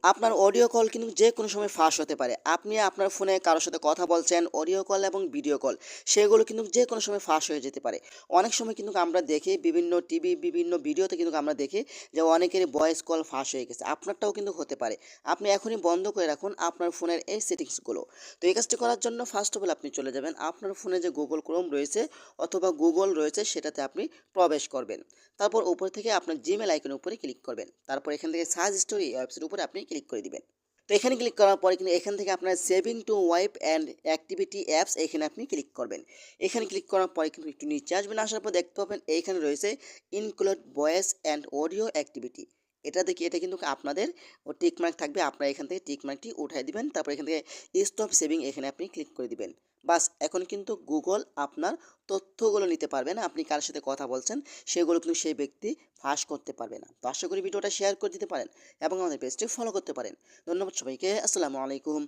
আপনার audio call কিন্তু যে কোনো সময় ফাঁস হতে পারে। আপনি আপনার ফোনে কারো সাথে কথা বলছেন, অডিও কল এবং ভিডিও কল, সেগুলো কিন্তু যে কোনো সময় ফাঁস হয়ে যেতে পারে। অনেক সময় কিন্তু আমরা দেখি বিভিন্ন টিভি, বিভিন্ন ভিডিওতে কিন্তু আমরা দেখি যে অনেকেরই ভয়েস কল ফাঁস হয়ে গেছে। আপনারটাও কিন্তু হতে পারে। আপনি এখনই বন্ধ করে রাখুন আপনার ফোনের এই সেটিংসগুলো। তো এই কাজটি করার জন্য ফার্স্ট অফ অল আপনি চলে যাবেন আপনার ফোনে যে গুগল ক্রোম রয়েছে অথবা গুগল রয়েছে সেটাতে আপনি প্রবেশ করবেন। তারপর উপর থেকে আপনার জিমেল আইকনের উপরে ক্লিক করবেন। তারপর এখান থেকে সার্চ হিস্টোরি অ্যাপসের উপরে আপনি ক্লিক করে দিবেন। তো এখানে ক্লিক করার পরে কিন্তু এখান থেকে আপনার saving to wipe and activity apps এখানে আপনি ক্লিক করবেন। এখানে ক্লিক করার পরে কিন্তু একটু নিচে আসবেন, আসার পর দেখতে পাবেন এইখানে রয়েছে include voice and audio activity. এটা দেখি, এটা কিন্তু আপনাদের টিক মার্ক থাকবে, আপনারা এখান থেকে টিক মার্কটি উঠাই দিবেন। তারপর এখান থেকে স্টপ সেভিং এখানে আপনি ক্লিক করে দিবেন। বাস, এখন কিন্তু গুগল আপনার তথ্যগুলো নিতে পারবে না। আপনি কার সাথে কথা বলছেন সেগুলো কিন্তু সেই ব্যক্তি ফাঁস করতে পারবে না। তো আশা করি ভিডিওটা শেয়ার করে দিতে পারেন এবং আমাদের পেজটি ফলো করতে পারেন। ধন্যবাদ সবাইকে। আসসালামু আলাইকুম।